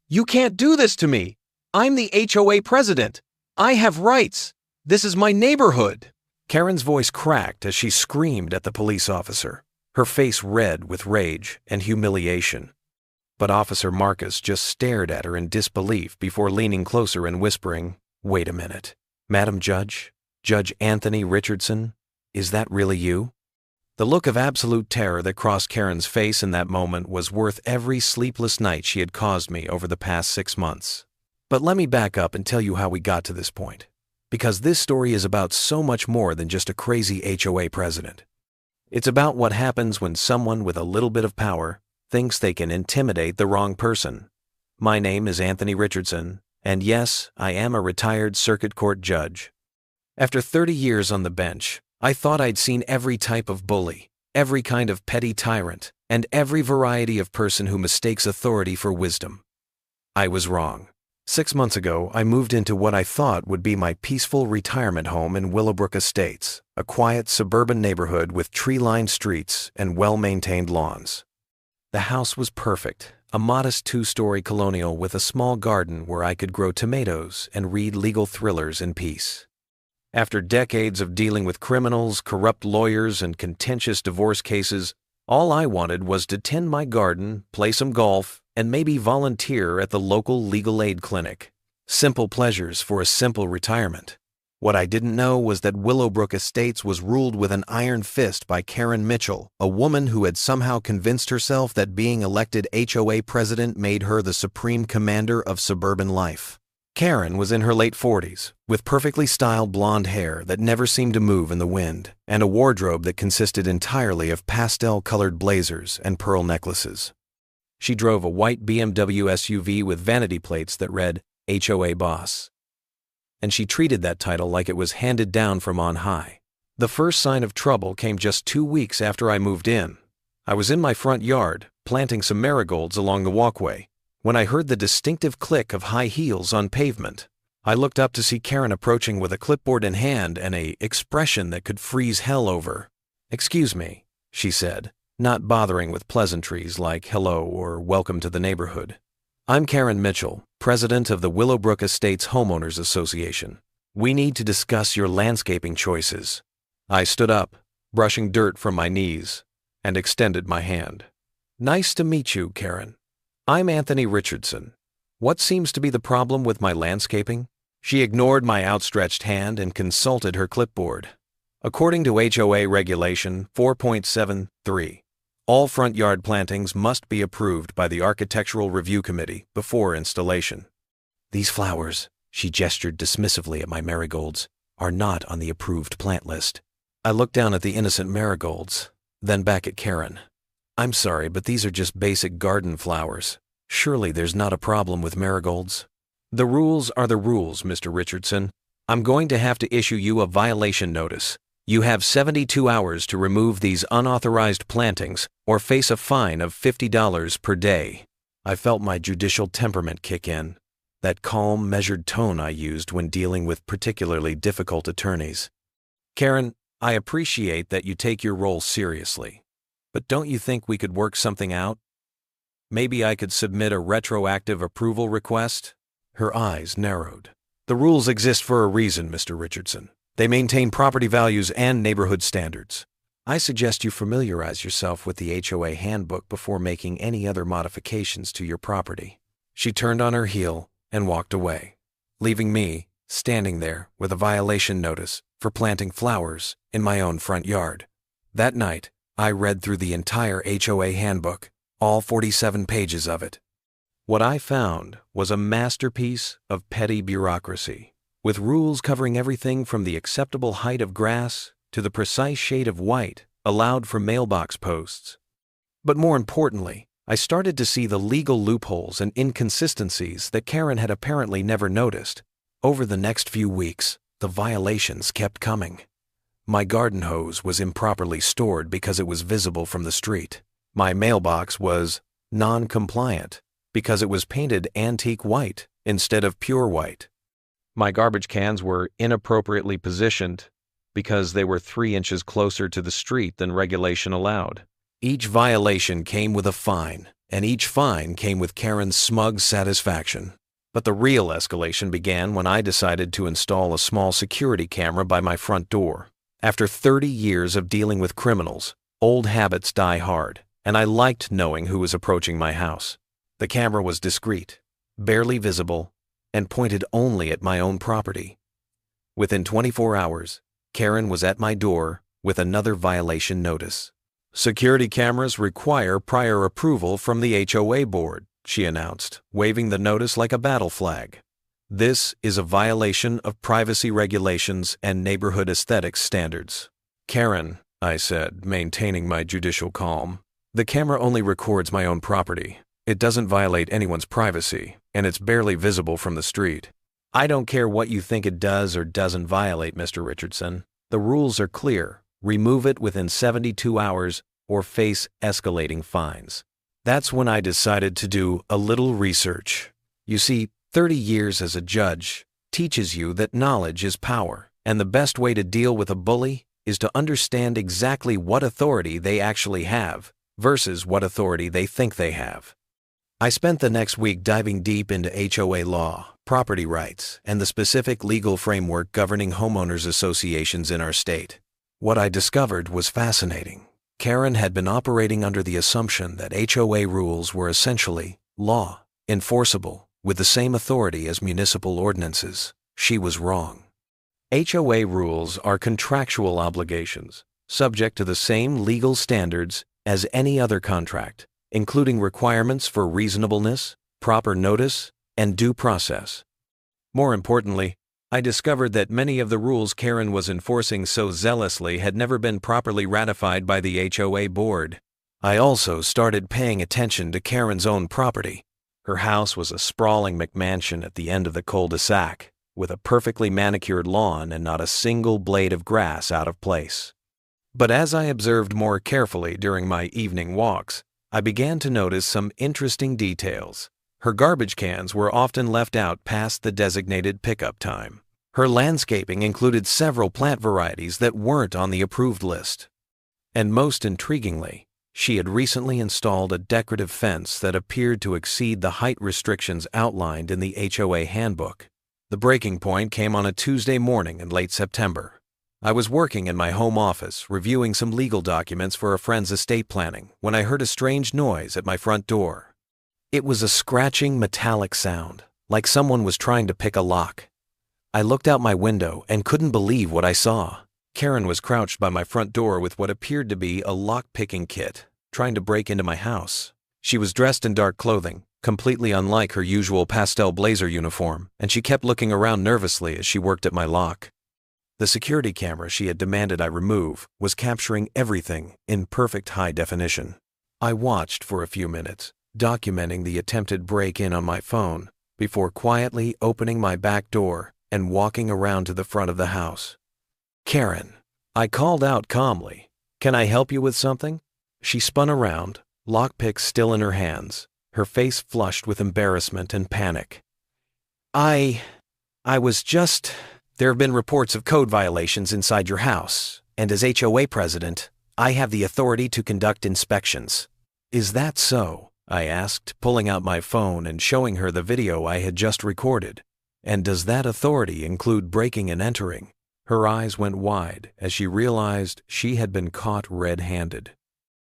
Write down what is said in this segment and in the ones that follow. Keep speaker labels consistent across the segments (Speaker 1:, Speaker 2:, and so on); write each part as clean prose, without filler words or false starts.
Speaker 1: You can't do this to me. I'm the HOA president. I have rights. This is my neighborhood." Karen's voice cracked as she screamed at the police officer, her face red with rage and humiliation. But Officer Marcus just stared at her in disbelief before leaning closer and whispering, "Wait a minute. Madam Judge, Judge Anthony Richardson, is that really you?" The look of absolute terror that crossed Karen's face in that moment was worth every sleepless night she had caused me over the past 6 months. But let me back up and tell you how we got to this point, because this story is about so much more than just a crazy HOA president. It's about what happens when someone with a little bit of power thinks they can intimidate the wrong person. My name is Anthony Richardson, and yes, I am a retired circuit court judge. After 30 years on the bench, I thought I'd seen every type of bully, every kind of petty tyrant, and every variety of person who mistakes authority for wisdom. I was wrong. 6 months ago, I moved into what I thought would be my peaceful retirement home in Willowbrook Estates, a quiet suburban neighborhood with tree-lined streets and well-maintained lawns. The house was perfect, a modest 2-story colonial with a small garden where I could grow tomatoes and read legal thrillers in peace. After decades of dealing with criminals, corrupt lawyers, and contentious divorce cases, all I wanted was to tend my garden, play some golf, and maybe volunteer at the local legal aid clinic. Simple pleasures for a simple retirement. What I didn't know was that Willowbrook Estates was ruled with an iron fist by Karen Mitchell, a woman who had somehow convinced herself that being elected HOA president made her the supreme commander of suburban life. Karen was in her late 40s, with perfectly styled blonde hair that never seemed to move in the wind, and a wardrobe that consisted entirely of pastel-colored blazers and pearl necklaces. She drove a white BMW SUV with vanity plates that read, HOA Boss. And she treated that title like it was handed down from on high. The first sign of trouble came just 2 weeks after I moved in. I was in my front yard, planting some marigolds along the walkway, when I heard the distinctive click of high heels on pavement. I looked up to see Karen approaching with a clipboard in hand and an expression that could freeze hell over. "Excuse me," she said, not bothering with pleasantries like hello or welcome to the neighborhood. "I'm Karen Mitchell, president of the Willowbrook Estates Homeowners Association. We need to discuss your landscaping choices." I stood up, brushing dirt from my knees, and extended my hand. "Nice to meet you, Karen. I'm Anthony Richardson. What seems to be the problem with my landscaping?" She ignored my outstretched hand and consulted her clipboard. According to HOA Regulation 4.73, all front yard plantings must be approved by the Architectural Review Committee before installation. "These flowers," she gestured dismissively at my marigolds, "are not on the approved plant list." I looked down at the innocent marigolds, then back at Karen. "I'm sorry, but these are just basic garden flowers. Surely there's not a problem with marigolds." "The rules are the rules, Mr. Richardson. I'm going to have to issue you a violation notice. You have 72 hours to remove these unauthorized plantings or face a fine of $50 per day." I felt my judicial temperament kick in, that calm, measured tone I used when dealing with particularly difficult attorneys. "Karen, I appreciate that you take your role seriously, but don't you think we could work something out? Maybe I could submit a retroactive approval request?" Her eyes narrowed. "The rules exist for a reason, Mr. Richardson. They maintain property values and neighborhood standards. I suggest you familiarize yourself with the HOA handbook before making any other modifications to your property." She turned on her heel and walked away, leaving me standing there with a violation notice for planting flowers in my own front yard. That night, I read through the entire HOA handbook, all 47 pages of it. What I found was a masterpiece of petty bureaucracy, with rules covering everything from the acceptable height of grass to the precise shade of white allowed for mailbox posts. But more importantly, I started to see the legal loopholes and inconsistencies that Karen had apparently never noticed. Over the next few weeks, the violations kept coming. My garden hose was improperly stored because it was visible from the street. My mailbox was non-compliant because it was painted antique white instead of pure white. My garbage cans were inappropriately positioned because they were 3 inches closer to the street than regulation allowed. Each violation came with a fine, and each fine came with Karen's smug satisfaction. But the real escalation began when I decided to install a small security camera by my front door. After 30 years of dealing with criminals, old habits die hard, and I liked knowing who was approaching my house. The camera was discreet, barely visible, and pointed only at my own property. Within 24 hours, Karen was at my door with another violation notice. "Security cameras require prior approval from the HOA board," she announced, waving the notice like a battle flag. "This is a violation of privacy regulations and neighborhood aesthetics standards." "Karen," I said, maintaining my judicial calm, "the camera only records my own property. It doesn't violate anyone's privacy, and it's barely visible from the street." "I don't care what you think it does or doesn't violate, Mr. Richardson. The rules are clear. Remove it within 72 hours or face escalating fines." That's when I decided to do a little research. You see, 30 years as a judge teaches you that knowledge is power, and the best way to deal with a bully is to understand exactly what authority they actually have versus what authority they think they have. I spent the next week diving deep into HOA law, property rights, and the specific legal framework governing homeowners associations in our state. What I discovered was fascinating. Karen had been operating under the assumption that HOA rules were essentially law, enforceable, with the same authority as municipal ordinances. She was wrong. HOA rules are contractual obligations, subject to the same legal standards as any other contract, including requirements for reasonableness, proper notice, and due process. More importantly, I discovered that many of the rules Karen was enforcing so zealously had never been properly ratified by the HOA board. I also started paying attention to Karen's own property. Her house was a sprawling McMansion at the end of the cul-de-sac, with a perfectly manicured lawn and not a single blade of grass out of place. But as I observed more carefully during my evening walks, I began to notice some interesting details. Her garbage cans were often left out past the designated pickup time. Her landscaping included several plant varieties that weren't on the approved list. And most intriguingly, she had recently installed a decorative fence that appeared to exceed the height restrictions outlined in the HOA handbook. The breaking point came on a Tuesday morning in late September. I was working in my home office reviewing some legal documents for a friend's estate planning when I heard a strange noise at my front door. It was a scratching metallic sound, like someone was trying to pick a lock. I looked out my window and couldn't believe what I saw. Karen was crouched by my front door with what appeared to be a lock-picking kit, trying to break into my house. She was dressed in dark clothing, completely unlike her usual pastel blazer uniform, and she kept looking around nervously as she worked at my lock. The security camera she had demanded I remove was capturing everything in perfect high definition. I watched for a few minutes, documenting the attempted break-in on my phone, before quietly opening my back door and walking around to the front of the house. "Karen," I called out calmly, "can I help you with something?" She spun around, lockpick still in her hands, her face flushed with embarrassment and panic. I was just... There have been reports of code violations inside your house, and as HOA president, I have the authority to conduct inspections." "Is that so?" I asked, pulling out my phone and showing her the video I had just recorded. "And does that authority include breaking and entering?" Her eyes went wide as she realized she had been caught red-handed.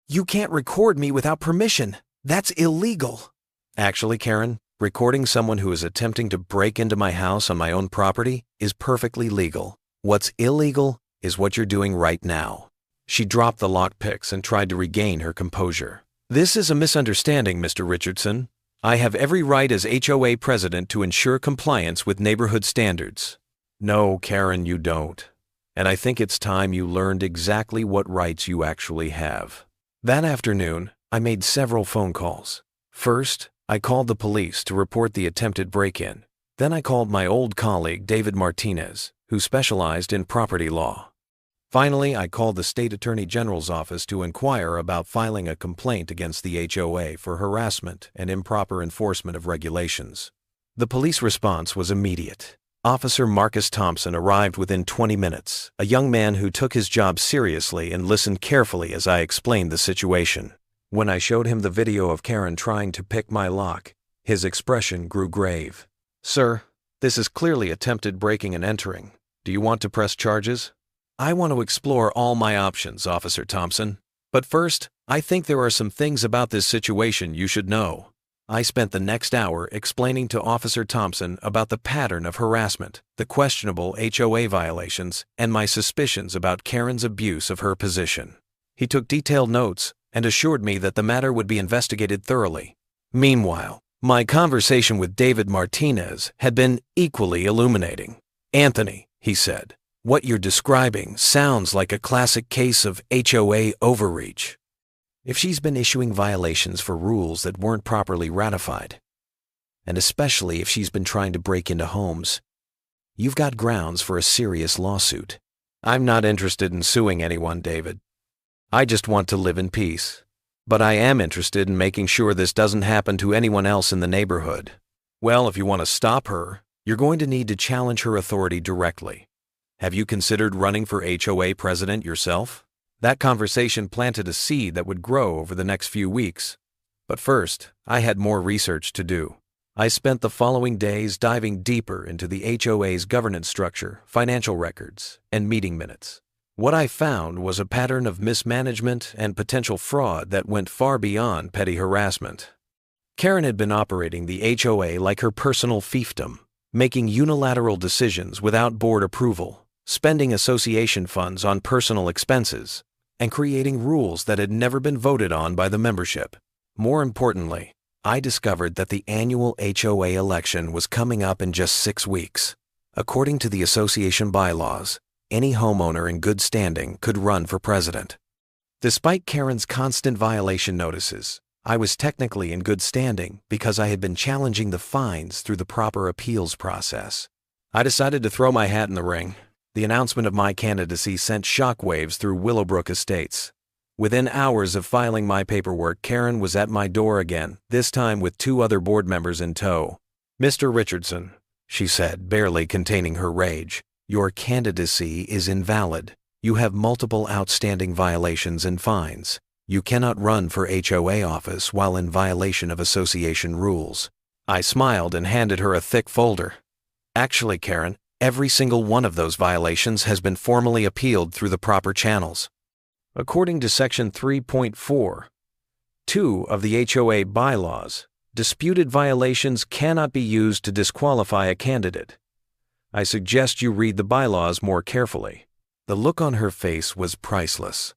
Speaker 1: "You can't record me without permission. That's illegal." "Actually, Karen, recording someone who is attempting to break into my house on my own property is perfectly legal. What's illegal is what you're doing right now." She dropped the lockpicks and tried to regain her composure. "This is a misunderstanding, Mr. Richardson. I have every right as HOA president to ensure compliance with neighborhood standards." "No, Karen, you don't. And I think it's time you learned exactly what rights you actually have." That afternoon, I made several phone calls. First, I called the police to report the attempted break-in. Then I called my old colleague, David Martinez, who specialized in property law. Finally, I called the State Attorney General's office to inquire about filing a complaint against the HOA for harassment and improper enforcement of regulations. The police response was immediate. Officer Marcus Thompson arrived within 20 minutes, a young man who took his job seriously and listened carefully as I explained the situation. When I showed him the video of Karen trying to pick my lock, his expression grew grave. "Sir, this is clearly attempted breaking and entering. Do you want to press charges?" "I want to explore all my options, Officer Thompson. But first, I think there are some things about this situation you should know." I spent the next hour explaining to Officer Thompson about the pattern of harassment, the questionable HOA violations, and my suspicions about Karen's abuse of her position. He took detailed notes and assured me that the matter would be investigated thoroughly. Meanwhile, my conversation with David Martinez had been equally illuminating. "Anthony," he said, "what you're describing sounds like a classic case of HOA overreach. If she's been issuing violations for rules that weren't properly ratified, and especially if she's been trying to break into homes, you've got grounds for a serious lawsuit." "I'm not interested in suing anyone, David. I just want to live in peace. But I am interested in making sure this doesn't happen to anyone else in the neighborhood." "Well, if you want to stop her, you're going to need to challenge her authority directly. Have you considered running for HOA president yourself?" That conversation planted a seed that would grow over the next few weeks. But first, I had more research to do. I spent the following days diving deeper into the HOA's governance structure, financial records, and meeting minutes. What I found was a pattern of mismanagement and potential fraud that went far beyond petty harassment. Karen had been operating the HOA like her personal fiefdom, making unilateral decisions without board approval, spending association funds on personal expenses, and creating rules that had never been voted on by the membership. More importantly, I discovered that the annual HOA election was coming up in just 6 weeks. According to the association bylaws, any homeowner in good standing could run for president. Despite Karen's constant violation notices, I was technically in good standing because I had been challenging the fines through the proper appeals process. I decided to throw my hat in the ring. The announcement of my candidacy sent shockwaves through Willowbrook Estates. Within hours of filing my paperwork, Karen was at my door again, this time with 2 other board members in tow. "Mr. Richardson," she said, barely containing her rage, "your candidacy is invalid. You have multiple outstanding violations and fines. You cannot run for HOA office while in violation of association rules." I smiled and handed her a thick folder. "Actually, Karen, every single one of those violations has been formally appealed through the proper channels. According to Section 3.4(2) of the HOA bylaws, disputed violations cannot be used to disqualify a candidate. I suggest you read the bylaws more carefully." The look on her face was priceless.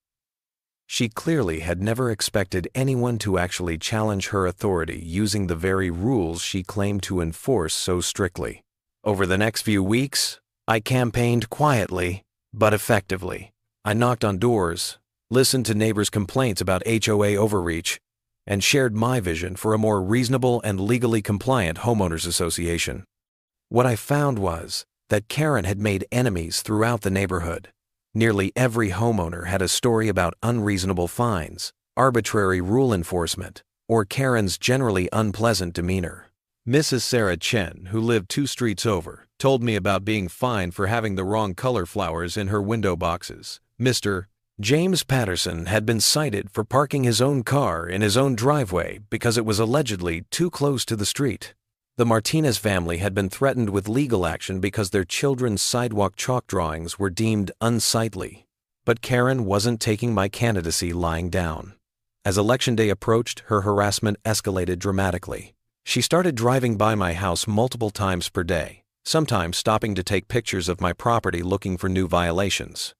Speaker 1: She clearly had never expected anyone to actually challenge her authority using the very rules she claimed to enforce so strictly. Over the next few weeks, I campaigned quietly, but effectively. I knocked on doors, listened to neighbors' complaints about HOA overreach, and shared my vision for a more reasonable and legally compliant homeowners association. What I found was that Karen had made enemies throughout the neighborhood. Nearly every homeowner had a story about unreasonable fines, arbitrary rule enforcement, or Karen's generally unpleasant demeanor. Mrs. Sarah Chen, who lived 2 streets over, told me about being fined for having the wrong color flowers in her window boxes. Mr. James Patterson had been cited for parking his own car in his own driveway because it was allegedly too close to the street. The Martinez family had been threatened with legal action because their children's sidewalk chalk drawings were deemed unsightly. But Karen wasn't taking my candidacy lying down. As Election Day approached, her harassment escalated dramatically. She started driving by my house multiple times per day, sometimes stopping to take pictures of my property looking for new violations.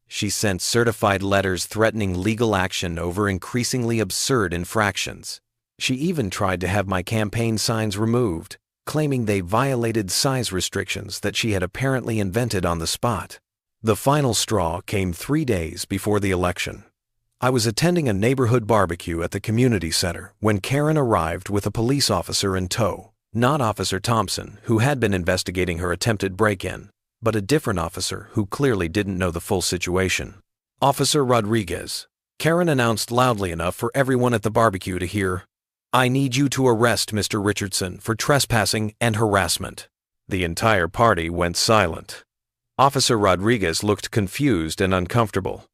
Speaker 1: She sent certified letters threatening legal action over increasingly absurd infractions. She even tried to have my campaign signs removed, claiming they violated size restrictions that she had apparently invented on the spot. The final straw came 3 days before the election. I was attending a neighborhood barbecue at the community center when Karen arrived with a police officer in tow, not Officer Thompson, who had been investigating her attempted break-in, but a different officer who clearly didn't know the full situation. "Officer Rodriguez," Karen announced loudly enough for everyone at the barbecue to hear, "I need you to arrest Mr. Richardson for trespassing and harassment." The entire party went silent. Officer Rodriguez looked confused and uncomfortable.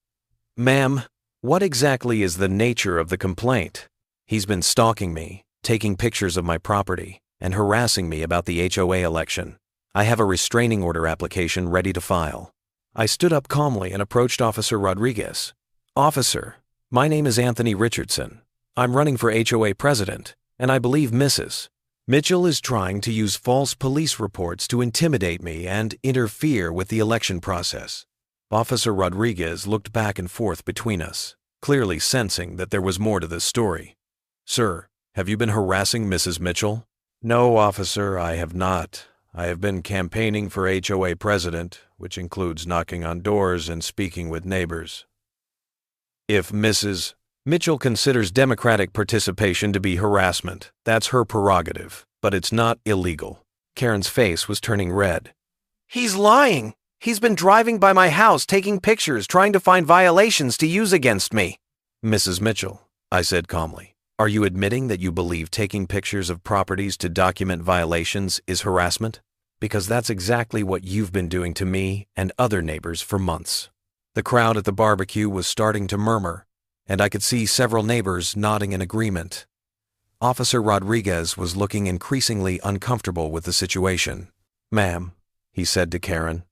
Speaker 1: "Ma'am, What exactly is the nature of the complaint? He's been stalking me, taking pictures of my property, and harassing me about the HOA election. I have a restraining order application ready to file. I stood up calmly and approached Officer Rodriguez. Officer, my name is Anthony Richardson. I'm running for HOA president, and I believe Mrs. Mitchell is trying to use false police reports to intimidate me and interfere with the election process. Officer Rodriguez looked back and forth between us, clearly sensing that there was more to this story. Sir, have you been harassing Mrs. Mitchell? No, officer, I have not. I have been campaigning for HOA president, which includes knocking on doors and speaking with neighbors. If Mrs. Mitchell considers Democratic participation to be harassment, that's her prerogative, but it's not illegal. Karen's face was turning red. He's lying. He's been driving by my house, taking pictures, trying to find violations to use against me. Mrs. Mitchell, I said calmly, are you admitting that you believe taking pictures of properties to document violations is harassment? Because that's exactly what you've been doing to me and other neighbors for months. The crowd at the barbecue was starting to murmur, and I could see several neighbors nodding in agreement. Officer Rodriguez was looking increasingly uncomfortable with the situation. Ma'am, he said to Karen,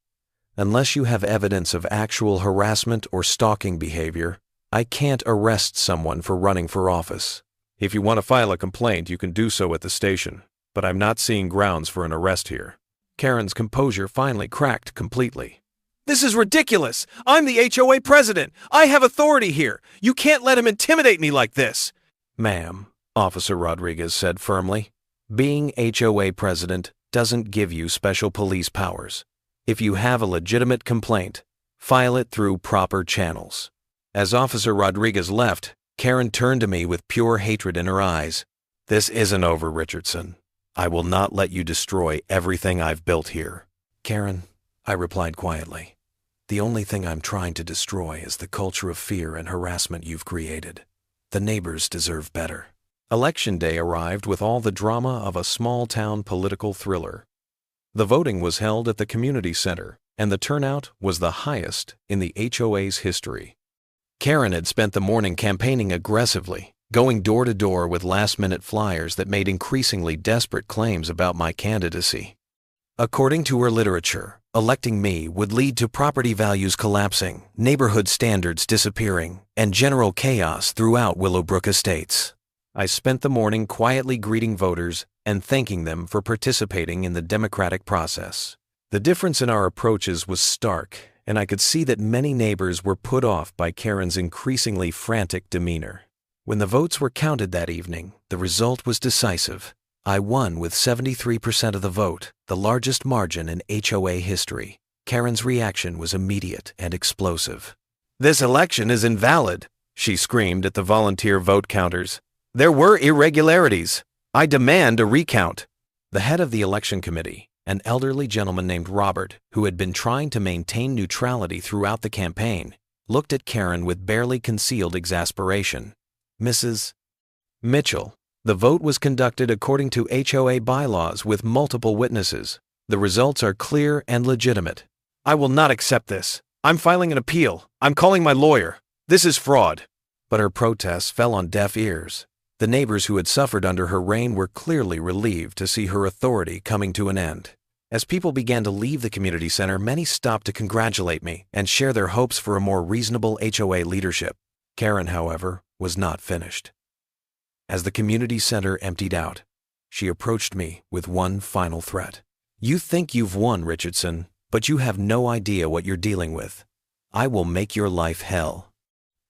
Speaker 1: unless you have evidence of actual harassment or stalking behavior, I can't arrest someone for running for office. If you want to file a complaint, you can do so at the station, but I'm not seeing grounds for an arrest here. Karen's composure finally cracked completely. This is ridiculous! I'm the HOA president! I have authority here! You can't let him intimidate me like this! Ma'am, Officer Rodriguez said firmly, being HOA president doesn't give you special police powers. If you have a legitimate complaint, file it through proper channels. As Officer Rodriguez left, Karen turned to me with pure hatred in her eyes. This isn't over, Richardson. I will not let you destroy everything I've built here. Karen, I replied quietly, the only thing I'm trying to destroy is the culture of fear and harassment you've created. The neighbors deserve better. Election day arrived with all the drama of a small-town political thriller. The voting was held at the community center, and the turnout was the highest in the HOA's history. Karen had spent the morning campaigning aggressively, going door to door with last-minute flyers that made increasingly desperate claims about my candidacy. According to her literature, electing me would lead to property values collapsing, neighborhood standards disappearing, and general chaos throughout Willowbrook Estates. I spent the morning quietly greeting voters and thanking them for participating in the democratic process. The difference in our approaches was stark, and I could see that many neighbors were put off by Karen's increasingly frantic demeanor. When the votes were counted that evening, the result was decisive. I won with 73% of the vote, the largest margin in HOA history. Karen's reaction was immediate and explosive. This election is invalid, she screamed at the volunteer vote counters. There were irregularities. I demand a recount. The head of the election committee, an elderly gentleman named Robert, who had been trying to maintain neutrality throughout the campaign, looked at Karen with barely concealed exasperation. Mrs. Mitchell, the vote was conducted according to HOA bylaws with multiple witnesses. The results are clear and legitimate. I will not accept this. I'm filing an appeal. I'm calling my lawyer. This is fraud. But her protests fell on deaf ears. The neighbors who had suffered under her reign were clearly relieved to see her authority coming to an end. As people began to leave the community center, many stopped to congratulate me and share their hopes for a more reasonable HOA leadership. Karen, however, was not finished. As the community center emptied out, she approached me with one final threat. You think you've won, Richardson, but you have no idea what you're dealing with. I will make your life hell.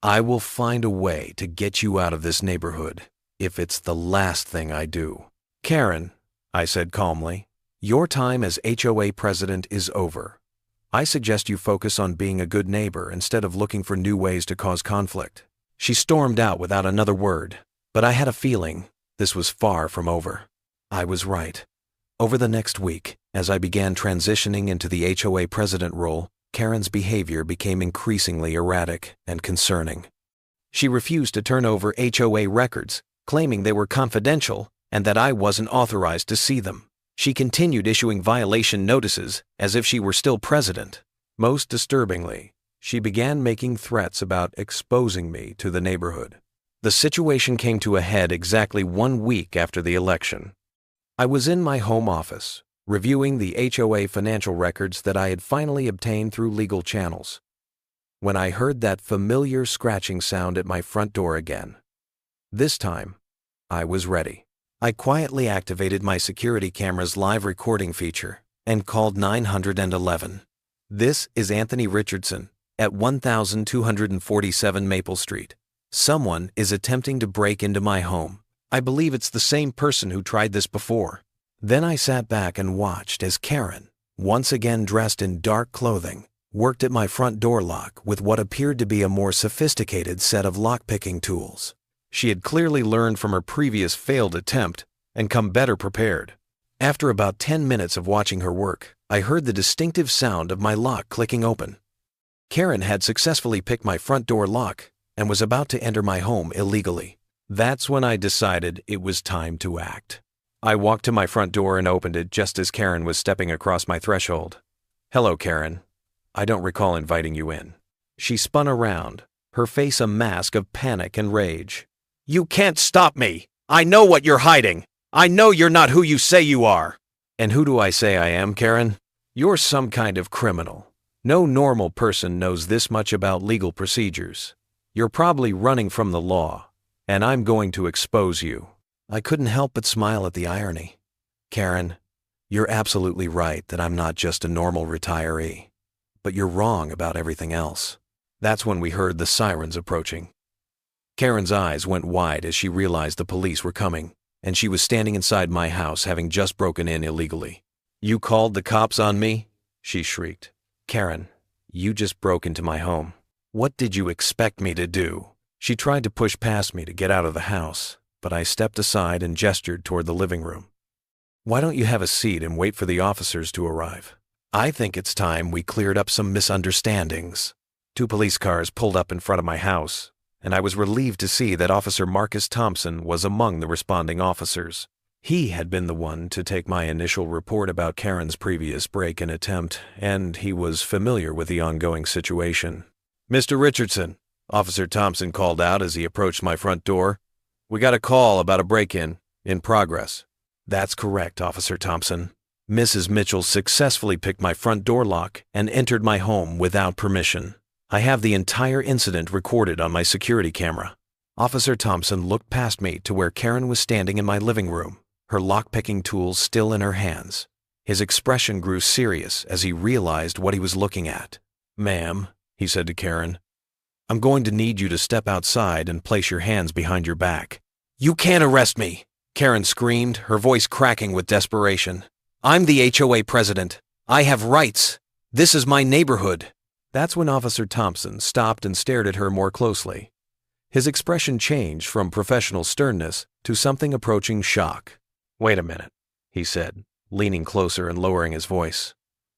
Speaker 1: I will find a way to get you out of this neighborhood, if it's the last thing I do. Karen, I said calmly, your time as HOA president is over. I suggest you focus on being a good neighbor instead of looking for new ways to cause conflict. She stormed out without another word, but I had a feeling this was far from over. I was right. Over the next week, as I began transitioning into the HOA president role, Karen's behavior became increasingly erratic and concerning. She refused to turn over HOA records, claiming they were confidential and that I wasn't authorized to see them. She continued issuing violation notices as if she were still president. Most disturbingly, She began making threats about exposing me to the neighborhood. The situation came to a head exactly 1 week after the election. I was in my home office, reviewing the HOA financial records that I had finally obtained through legal channels, when I heard that familiar scratching sound at my front door again. This time, I was ready. I quietly activated my security camera's live recording feature and called 911. "This is Anthony Richardson at 1247 Maple Street. Someone is attempting to break into my home. I believe it's the same person who tried this before." Then I sat back and watched as Karen, once again dressed in dark clothing, worked at my front door lock with what appeared to be a more sophisticated set of lockpicking tools. She had clearly learned from her previous failed attempt and come better prepared. After about 10 minutes of watching her work, I heard the distinctive sound of my lock clicking open. Karen had successfully picked my front door lock and was about to enter my home illegally. That's when I decided it was time to act. I walked to my front door and opened it just as Karen was stepping across my threshold. "Hello, Karen. I don't recall inviting you in." She spun around, her face a mask of panic and rage. "You can't stop me! I know what you're hiding! I know you're not who you say you are!" "And who do I say I am, Karen? You're some kind of criminal. No normal person knows this much about legal procedures. You're probably running from the law, and I'm going to expose you." I couldn't help but smile at the irony. "Karen, you're absolutely right that I'm not just a normal retiree. But you're wrong about everything else." That's when we heard the sirens approaching. Karen's eyes went wide as she realized the police were coming, and she was standing inside my house having just broken in illegally. "You called the cops on me?" she shrieked. "Karen, you just broke into my home. What did you expect me to do?" She tried to push past me to get out of the house, but I stepped aside and gestured toward the living room. "Why don't you have a seat and wait for the officers to arrive? I think it's time we cleared up some misunderstandings." 2 police cars pulled up in front of my house, and I was relieved to see that Officer Marcus Thompson was among the responding officers. He had been the one to take my initial report about Karen's previous break-in attempt, and he was familiar with the ongoing situation. "Mr. Richardson," Officer Thompson called out as he approached my front door, "we got a call about a break-in in progress." "That's correct, Officer Thompson. Mrs. Mitchell successfully picked my front door lock and entered my home without permission. I have the entire incident recorded on my security camera." Officer Thompson looked past me to where Karen was standing in my living room, her lockpicking tools still in her hands. His expression grew serious as he realized what he was looking at. "Ma'am," he said to Karen, "I'm going to need you to step outside and place your hands behind your back." "You can't arrest me!" Karen screamed, her voice cracking with desperation. "I'm the HOA president. I have rights. This is my neighborhood." That's when Officer Thompson stopped and stared at her more closely. His expression changed from professional sternness to something approaching shock. "Wait a minute," he said, leaning closer and lowering his voice.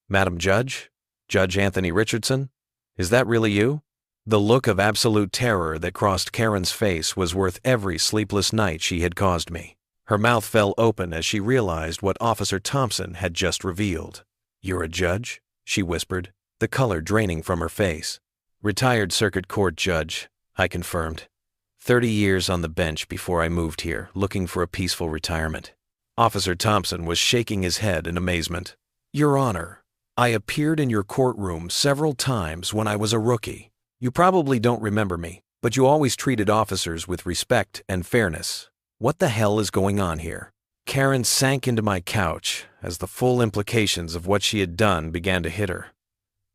Speaker 1: "Madam Judge? Judge Anthony Richardson? Is that really you?" The look of absolute terror that crossed Karen's face was worth every sleepless night she had caused me. Her mouth fell open as she realized what Officer Thompson had just revealed. "You're a judge?" she whispered, the color draining from her face. "Retired circuit court judge," I confirmed. 30 years on the bench before I moved here, looking for a peaceful retirement. Officer Thompson was shaking his head in amazement. "Your Honor, I appeared in your courtroom several times when I was a rookie. You probably don't remember me, but you always treated officers with respect and fairness. What the hell is going on here?" Karen sank into my couch as the full implications of what she had done began to hit her.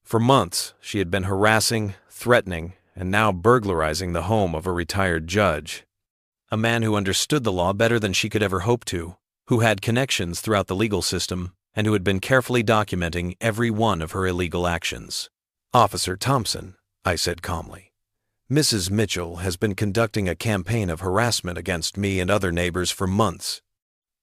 Speaker 1: For months, she had been harassing, threatening, and now burglarizing the home of a retired judge. A man who understood the law better than she could ever hope to, who had connections throughout the legal system, and who had been carefully documenting every one of her illegal actions. "Officer Thompson," I said calmly, "Mrs. Mitchell has been conducting a campaign of harassment against me and other neighbors for months.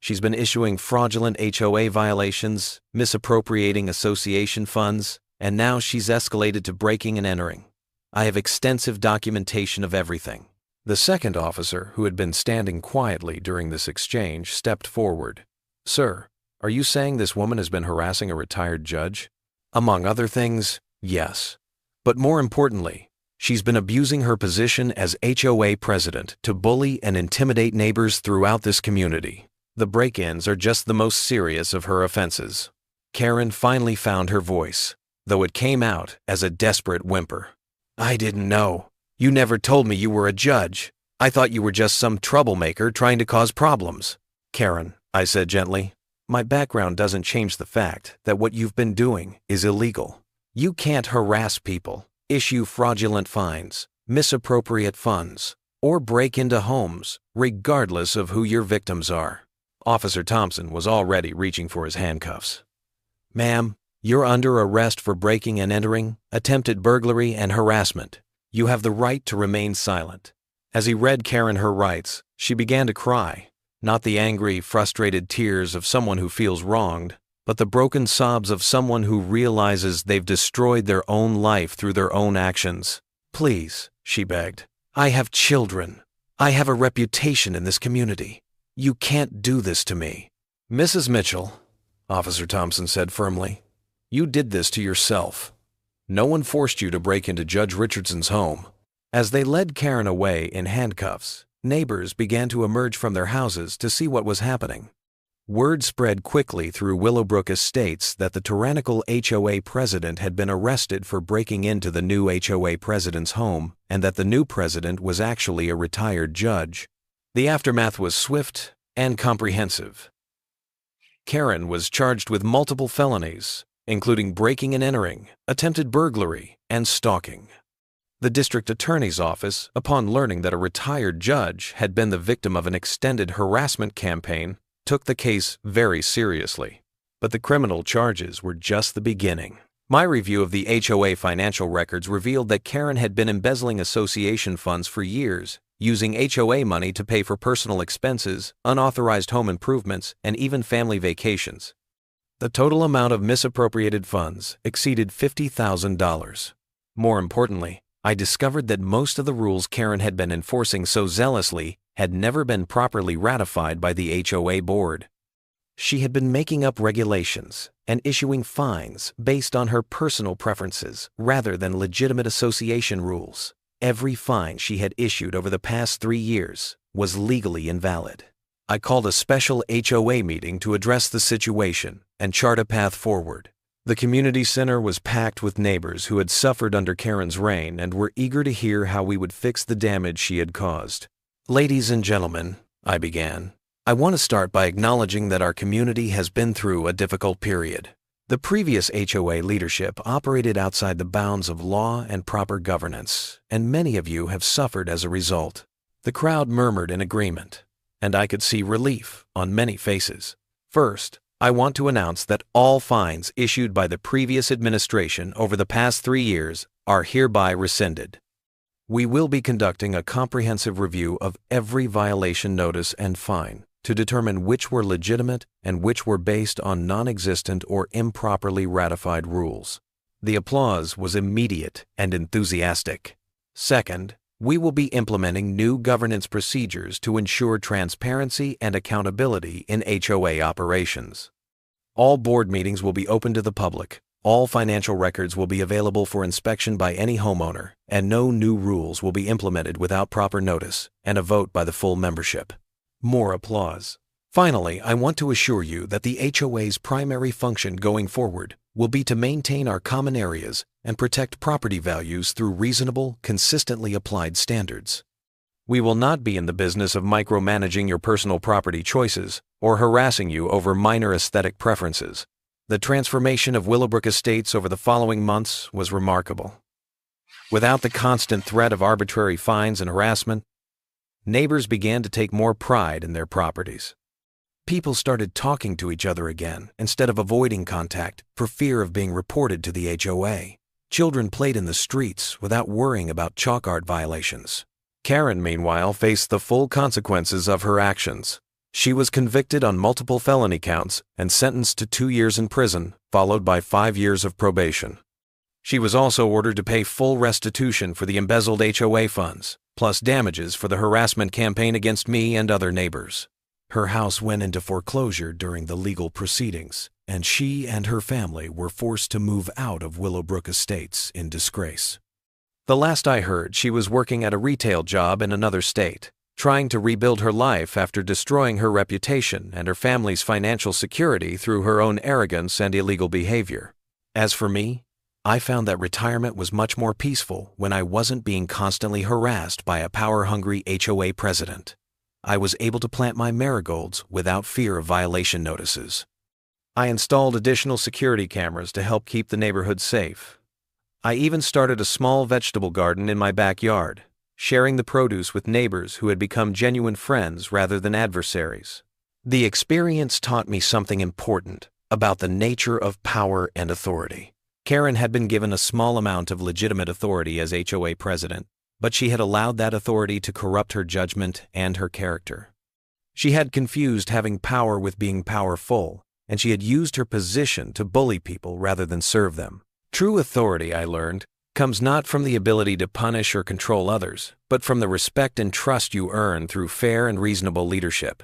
Speaker 1: She's been issuing fraudulent HOA violations, misappropriating association funds, and now she's escalated to breaking and entering. I have extensive documentation of everything." The second officer, who had been standing quietly during this exchange, stepped forward. "Sir, are you saying this woman has been harassing a retired judge?" "Among other things, yes. But more importantly, she's been abusing her position as HOA president to bully and intimidate neighbors throughout this community. The break-ins are just the most serious of her offenses. Karen finally found her voice, though it came out as a desperate whimper. "I didn't know. You never told me you were a judge. I thought you were just some troublemaker trying to cause problems." "Karen," I said gently, "my background doesn't change the fact that what you've been doing is illegal. You can't harass people, issue fraudulent fines, misappropriate funds, or break into homes, regardless of who your victims are." Officer Thompson was already reaching for his handcuffs. "Ma'am, you're under arrest for breaking and entering, attempted burglary, and harassment. You have the right to remain silent." As he read Karen her rights, she began to cry, not the angry, frustrated tears of someone who feels wronged, but the broken sobs of someone who realizes they've destroyed their own life through their own actions. "Please," she begged. "I have children. I have a reputation in this community. You can't do this to me." "Mrs. Mitchell," Officer Thompson said firmly, "you did this to yourself. No one forced you to break into Judge Richardson's home." As they led Karen away in handcuffs, neighbors began to emerge from their houses to see what was happening. Word spread quickly through Willowbrook Estates that the tyrannical HOA president had been arrested for breaking into the new HOA president's home and that the new president was actually a retired judge. The aftermath was swift and comprehensive. Karen was charged with multiple felonies, including breaking and entering, attempted burglary, and stalking. The district attorney's office, upon learning that a retired judge had been the victim of an extended harassment campaign, took the case very seriously. But the criminal charges were just the beginning. My review of the HOA financial records revealed that Karen had been embezzling association funds for years, using HOA money to pay for personal expenses, unauthorized home improvements, and even family vacations. The total amount of misappropriated funds exceeded $50,000. More importantly, I discovered that most of the rules Karen had been enforcing so zealously had never been properly ratified by the HOA board. She had been making up regulations and issuing fines based on her personal preferences rather than legitimate association rules. Every fine she had issued over the past 3 years was legally invalid. I called a special HOA meeting to address the situation and chart a path forward. The community center was packed with neighbors who had suffered under Karen's reign and were eager to hear how we would fix the damage she had caused. "Ladies and gentlemen," I began, "I want to start by acknowledging that our community has been through a difficult period. The previous HOA leadership operated outside the bounds of law and proper governance, and many of you have suffered as a result." The crowd murmured in agreement, and I could see relief on many faces. "First, I want to announce that all fines issued by the previous administration over the past 3 years are hereby rescinded. We will be conducting a comprehensive review of every violation notice and fine to determine which were legitimate and which were based on non-existent or improperly ratified rules." The applause was immediate and enthusiastic. "Second, we will be implementing new governance procedures to ensure transparency and accountability in HOA operations. All board meetings will be open to the public. All financial records will be available for inspection by any homeowner, and no new rules will be implemented without proper notice and a vote by the full membership." More applause. "Finally, I want to assure you that the HOA's primary function going forward will be to maintain our common areas and protect property values through reasonable, consistently applied standards. We will not be in the business of micromanaging your personal property choices or harassing you over minor aesthetic preferences." The transformation of Willowbrook Estates over the following months was remarkable. Without the constant threat of arbitrary fines and harassment, neighbors began to take more pride in their properties. People started talking to each other again instead of avoiding contact for fear of being reported to the HOA. Children played in the streets without worrying about chalk art violations. Karen, meanwhile, faced the full consequences of her actions. She was convicted on multiple felony counts and sentenced to 2 years in prison, followed by 5 years of probation. She was also ordered to pay full restitution for the embezzled HOA funds, plus damages for the harassment campaign against me and other neighbors. Her house went into foreclosure during the legal proceedings, and she and her family were forced to move out of Willowbrook Estates in disgrace. The last I heard, she was working at a retail job in another state, trying to rebuild her life after destroying her reputation and her family's financial security through her own arrogance and illegal behavior. As for me, I found that retirement was much more peaceful when I wasn't being constantly harassed by a power-hungry HOA president. I was able to plant my marigolds without fear of violation notices. I installed additional security cameras to help keep the neighborhood safe. I even started a small vegetable garden in my backyard, sharing the produce with neighbors who had become genuine friends rather than adversaries. The experience taught me something important about the nature of power and authority. Karen had been given a small amount of legitimate authority as HOA president, but she had allowed that authority to corrupt her judgment and her character. She had confused having power with being powerful, and she had used her position to bully people rather than serve them. True authority, I learned, comes not from the ability to punish or control others, but from the respect and trust you earn through fair and reasonable leadership.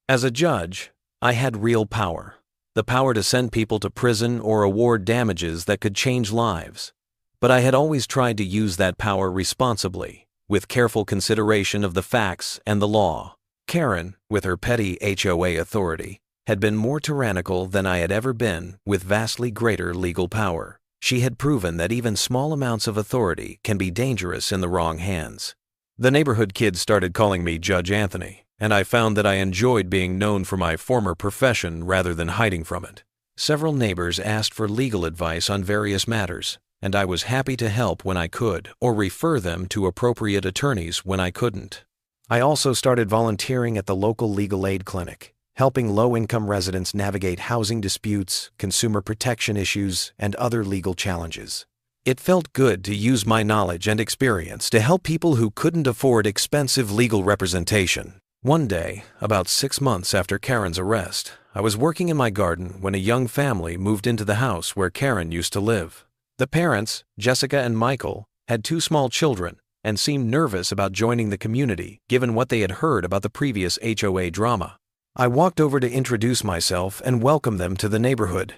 Speaker 1: As a judge, I had real power. The power to send people to prison or award damages that could change lives. But I had always tried to use that power responsibly, with careful consideration of the facts and the law. Karen, with her petty HOA authority, had been more tyrannical than I had ever been, with vastly greater legal power. She had proven that even small amounts of authority can be dangerous in the wrong hands. The neighborhood kids started calling me Judge Anthony, and I found that I enjoyed being known for my former profession rather than hiding from it. Several neighbors asked for legal advice on various matters, and I was happy to help when I could or refer them to appropriate attorneys when I couldn't. I also started volunteering at the local legal aid clinic, helping low-income residents navigate housing disputes, consumer protection issues, and other legal challenges. It felt good to use my knowledge and experience to help people who couldn't afford expensive legal representation. One day, about 6 months after Karen's arrest, I was working in my garden when a young family moved into the house where Karen used to live. The parents, Jessica and Michael, had 2 small children and seemed nervous about joining the community given what they had heard about the previous HOA drama. I walked over to introduce myself and welcome them to the neighborhood.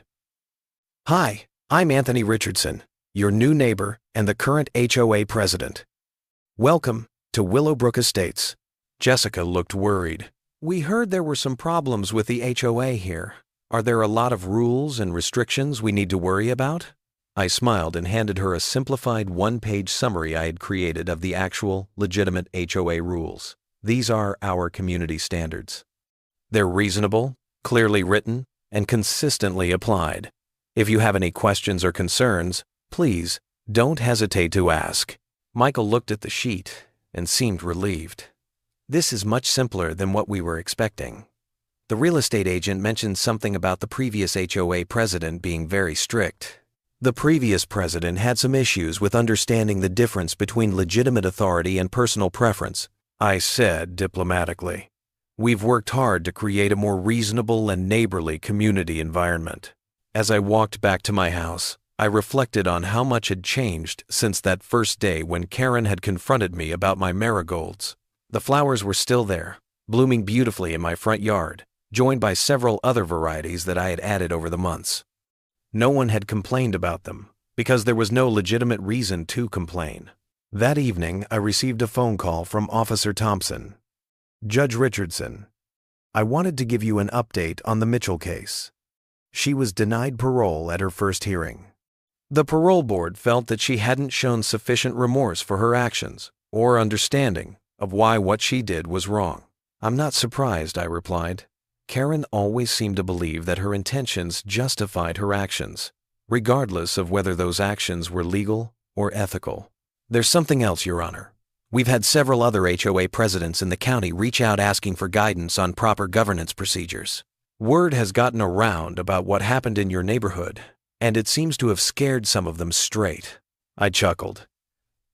Speaker 1: "Hi, I'm Anthony Richardson, your new neighbor and the current HOA president. Welcome to Willowbrook Estates." Jessica looked worried. "We heard there were some problems with the HOA here. Are there a lot of rules and restrictions we need to worry about?" I smiled and handed her a simplified 1-page summary I had created of the actual, legitimate HOA rules. These are our community standards. They're reasonable, clearly written, and consistently applied. If you have any questions or concerns, please don't hesitate to ask. Michael looked at the sheet and seemed relieved. "This is much simpler than what we were expecting. The real estate agent mentioned something about the previous HOA president being very strict. The previous president had some issues with understanding the difference between legitimate authority and personal preference," I said diplomatically. "We've worked hard to create a more reasonable and neighborly community environment." As I walked back to my house, I reflected on how much had changed since that first day when Karen had confronted me about my marigolds. The flowers were still there, blooming beautifully in my front yard, joined by several other varieties that I had added over the months. No one had complained about them, because there was no legitimate reason to complain. That evening, I received a phone call from Officer Thompson. "Judge Richardson, I wanted to give you an update on the Mitchell case. She was denied parole at her first hearing. The parole board felt that she hadn't shown sufficient remorse for her actions or understanding of why what she did was wrong." "I'm not surprised," I replied. Karen always seemed to believe that her intentions justified her actions, regardless of whether those actions were legal or ethical. "There's something else, Your Honor. We've had several other HOA presidents in the county reach out asking for guidance on proper governance procedures. Word has gotten around about what happened in your neighborhood, and it seems to have scared some of them straight." I chuckled.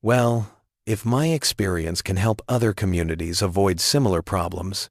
Speaker 1: "Well, if my experience can help other communities avoid similar problems,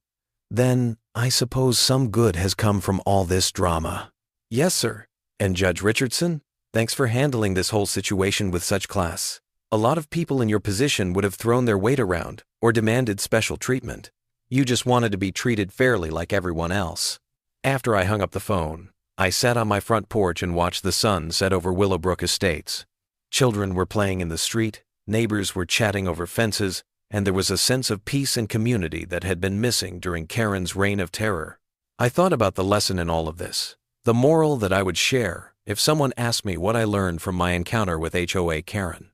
Speaker 1: then I suppose some good has come from all this drama." "Yes, sir. And Judge Richardson, thanks for handling this whole situation with such class. A lot of people in your position would have thrown their weight around or demanded special treatment. You just wanted to be treated fairly like everyone else." After I hung up the phone, I sat on my front porch and watched the sun set over Willowbrook Estates. Children were playing in the street, neighbors were chatting over fences, and there was a sense of peace and community that had been missing during Karen's reign of terror. I thought about the lesson in all of this, the moral that I would share if someone asked me what I learned from my encounter with HOA Karen.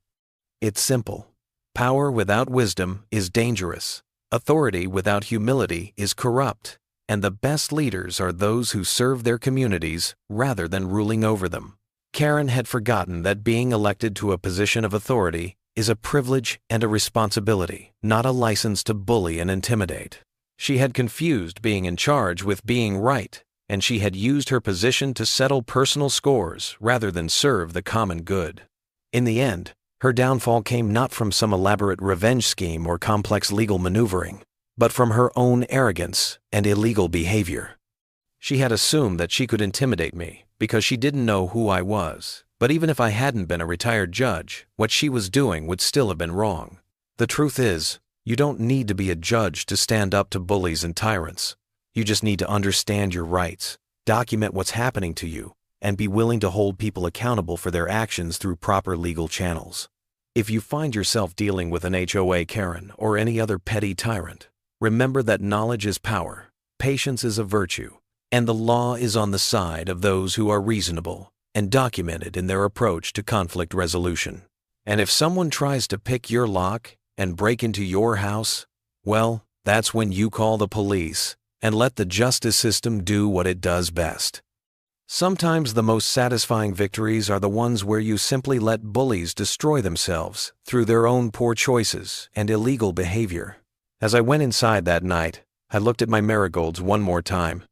Speaker 1: It's simple. Power without wisdom is dangerous. Authority without humility is corrupt. And the best leaders are those who serve their communities rather than ruling over them. Karen had forgotten that being elected to a position of authority is a privilege and a responsibility, not a license to bully and intimidate. She had confused being in charge with being right, and she had used her position to settle personal scores rather than serve the common good. In the end, her downfall came not from some elaborate revenge scheme or complex legal maneuvering, but from her own arrogance and illegal behavior. She had assumed that she could intimidate me because she didn't know who I was, but even if I hadn't been a retired judge, what she was doing would still have been wrong. The truth is, you don't need to be a judge to stand up to bullies and tyrants. You just need to understand your rights, document what's happening to you, and be willing to hold people accountable for their actions through proper legal channels. If you find yourself dealing with an HOA Karen or any other petty tyrant, remember that knowledge is power, patience is a virtue, and the law is on the side of those who are reasonable and documented in their approach to conflict resolution. And if someone tries to pick your lock and break into your house, well, that's when you call the police and let the justice system do what it does best. Sometimes the most satisfying victories are the ones where you simply let bullies destroy themselves through their own poor choices and illegal behavior. As I went inside that night, I looked at my marigolds one more time.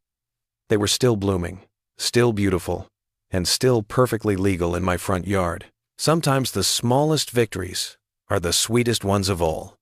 Speaker 1: They were still blooming, still beautiful, and still perfectly legal in my front yard. Sometimes the smallest victories are the sweetest ones of all.